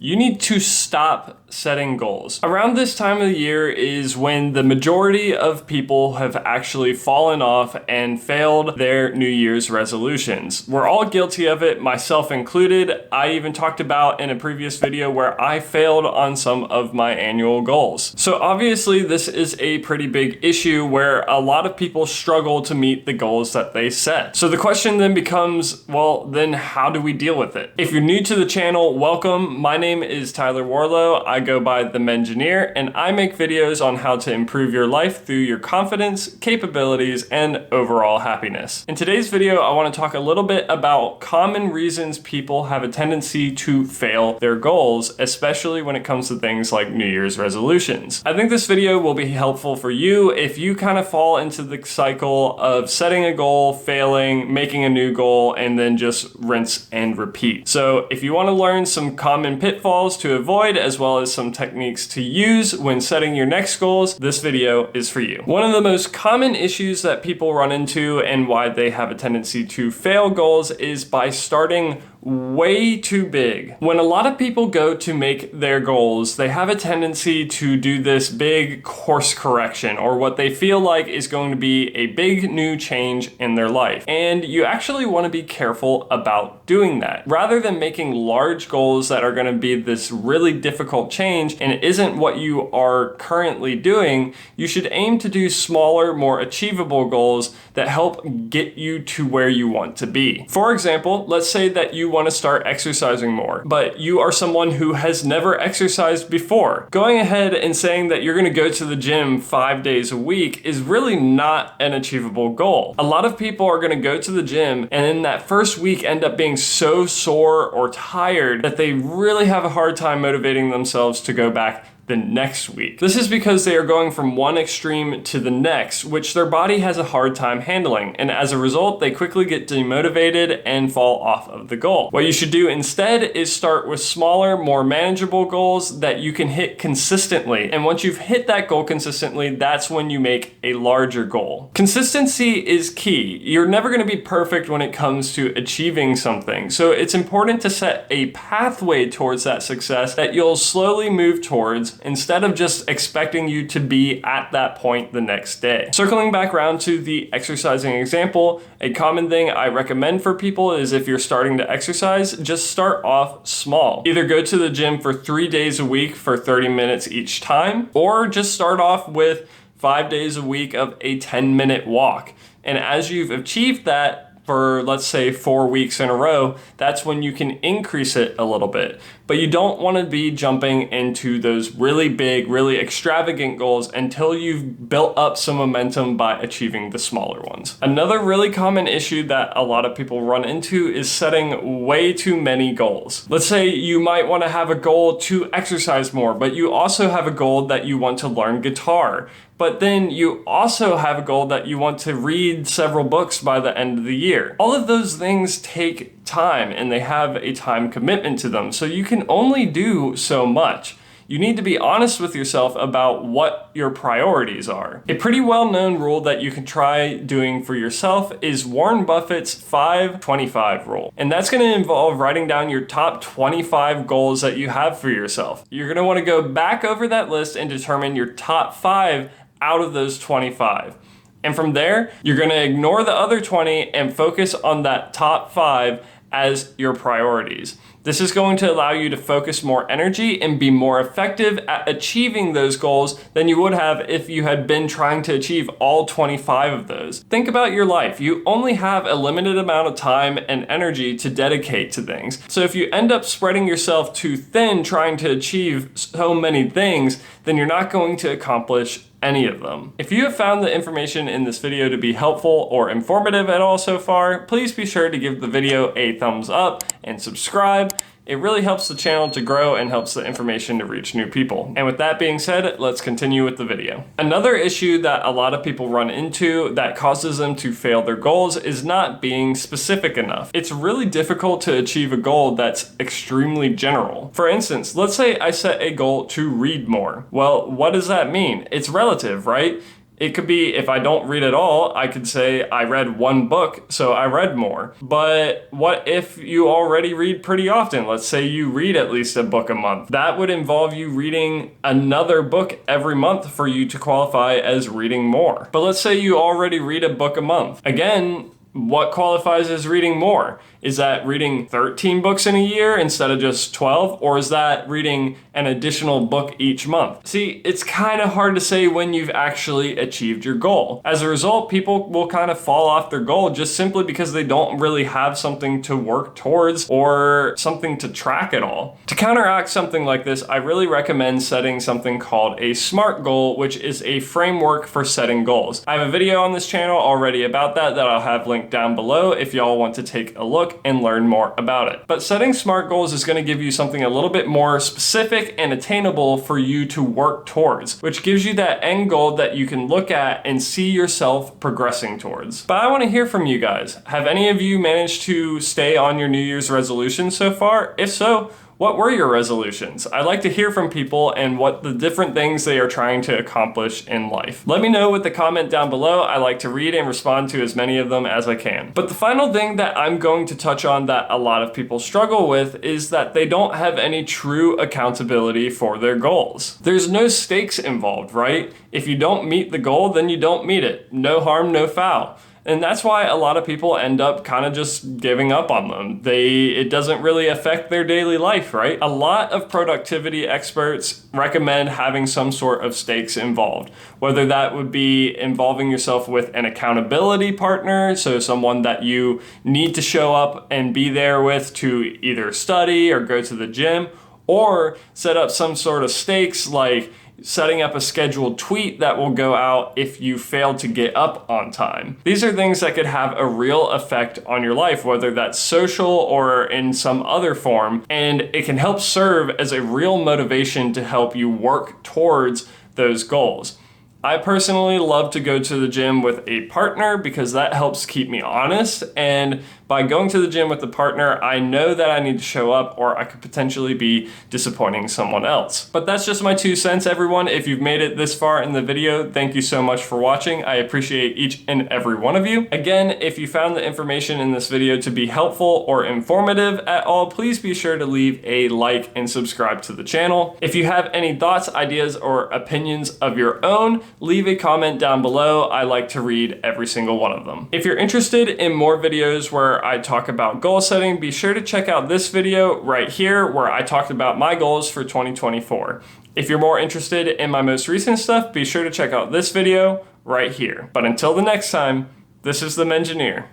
You need to stop setting goals. Around this time of the year is when the majority of people have actually fallen off and failed their New Year's resolutions. We're all guilty of it, myself included. I even talked about in a previous video where I failed on some of my annual goals. So obviously this is a pretty big issue where a lot of people struggle to meet the goals that they set. So the question then becomes, well, then how do we deal with it? If you're new to the channel, welcome. My name is Tyler Warlow. I go by The Mengineer, and I make videos on how to improve your life through your confidence, capabilities, and overall happiness. In today's video, I want to talk a little bit about common reasons people have a tendency to fail their goals, especially when it comes to things like New Year's resolutions. I think this video will be helpful for you if you kind of fall into the cycle of setting a goal, failing, making a new goal, and then just rinse and repeat. So if you want to learn some common pitfalls to avoid, as well as some techniques to use when setting your next goals, this video is for you. One of the most common issues that people run into and why they have a tendency to fail goals is by starting way too big. When a lot of people go to make their goals, they have a tendency to do this big course correction, or what they feel like is going to be a big new change in their life. And you actually want to be careful about doing that. Rather than making large goals that are going to be this really difficult change and it isn't what you are currently doing, you should aim to do smaller, more achievable goals that help get you to where you want to be. For example, let's say that you want to start exercising more, but you are someone who has never exercised before. Going ahead and saying that you're going to go to the gym 5 days a week is really not an achievable goal. A lot of people are going to go to the gym and in that first week end up being so sore or tired that they really have a hard time motivating themselves to go back the next week. This is because they are going from one extreme to the next, which their body has a hard time handling, and as a result, they quickly get demotivated and fall off of the goal. What you should do instead is start with smaller, more manageable goals that you can hit consistently, and once you've hit that goal consistently, that's when you make a larger goal. Consistency is key. You're never going to be perfect when it comes to achieving something, so it's important to set a pathway towards that success that you'll slowly move towards instead of just expecting you to be at that point the next day. Circling back around to the exercising example, a common thing I recommend for people is if you're starting to exercise, just start off small. Either go to the gym for 3 days a week for 30 minutes each time, or just start off with 5 days a week of a 10-minute walk. And as you've achieved that, for let's say 4 weeks in a row, that's when you can increase it a little bit. But you don't want to be jumping into those really big, really extravagant goals until you've built up some momentum by achieving the smaller ones. Another really common issue that a lot of people run into is setting way too many goals. Let's say you might want to have a goal to exercise more, but you also have a goal that you want to learn guitar. But then you also have a goal that you want to read several books by the end of the year. All of those things take time and they have a time commitment to them, so you can only do so much. You need to be honest with yourself about what your priorities are. A pretty well-known rule that you can try doing for yourself is Warren Buffett's 5-25 rule. And that's going to involve writing down your top 25 goals that you have for yourself. You're going to want to go back over that list and determine your top 5 out of those 25. And from there, you're going to ignore the other 20 and focus on that top 5 as your priorities. This is going to allow you to focus more energy and be more effective at achieving those goals than you would have if you had been trying to achieve all 25 of those. Think about your life. You only have a limited amount of time and energy to dedicate to things. So if you end up spreading yourself too thin trying to achieve so many things, then you're not going to accomplish any of them. If you have found the information in this video to be helpful or informative at all so far, please be sure to give the video a thumbs up and subscribe. It really helps the channel to grow and helps the information to reach new people. And with that being said, let's continue with the video. Another issue that a lot of people run into that causes them to fail their goals is not being specific enough. It's really difficult to achieve a goal that's extremely general. For instance, let's say I set a goal to read more. Well, what does that mean? It's relative, right? It could be, if I don't read at all, I could say I read one book, so I read more. But what if you already read pretty often? Let's say you read at least a book a month. That would involve you reading another book every month for you to qualify as reading more. But let's say you already read a book a month. Again, what qualifies as reading more? Is that reading 13 books in a year instead of just 12? Or is that reading an additional book each month? See, it's kind of hard to say when you've actually achieved your goal. As a result, people will kind of fall off their goal just simply because they don't really have something to work towards or something to track at all. To counteract something like this, I really recommend setting something called a SMART goal, which is a framework for setting goals. I have a video on this channel already about that I'll have linked down below if y'all want to take a look and learn more about it. But setting SMART goals is going to give you something a little bit more specific and attainable for you to work towards, which gives you that end goal that you can look at and see yourself progressing towards. But I want to hear from you guys. Have any of you managed to stay on your New Year's resolution so far? If so, what were your resolutions? I'd like to hear from people and what the different things they are trying to accomplish in life. Let me know with the comment down below. I like to read and respond to as many of them as I can. But the final thing that I'm going to touch on that a lot of people struggle with is that they don't have any true accountability for their goals. There's no stakes involved, right? If you don't meet the goal, then you don't meet it. No harm, no foul. And that's why a lot of people end up kind of just giving up on them. It doesn't really affect their daily life, right? A lot of productivity experts recommend having some sort of stakes involved, whether that would be involving yourself with an accountability partner, so someone that you need to show up and be there with to either study or go to the gym, or set up some sort of stakes like setting up a scheduled tweet that will go out if you fail to get up on time. These are things that could have a real effect on your life, whether that's social or in some other form, and it can help serve as a real motivation to help you work towards those goals. I personally love to go to the gym with a partner because that helps keep me honest, and by going to the gym with a partner, I know that I need to show up or I could potentially be disappointing someone else. But that's just my 2 cents, everyone. If you've made it this far in the video, thank you so much for watching. I appreciate each and every one of you. Again, if you found the information in this video to be helpful or informative at all, please be sure to leave a like and subscribe to the channel. If you have any thoughts, ideas, or opinions of your own, leave a comment down below. I like to read every single one of them. If you're interested in more videos where I talk about goal setting, be sure to check out this video right here where I talked about my goals for 2024. If you're more interested in my most recent stuff, be sure to check out this video right here. But until the next time, this is the Mengineer,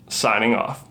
signing off.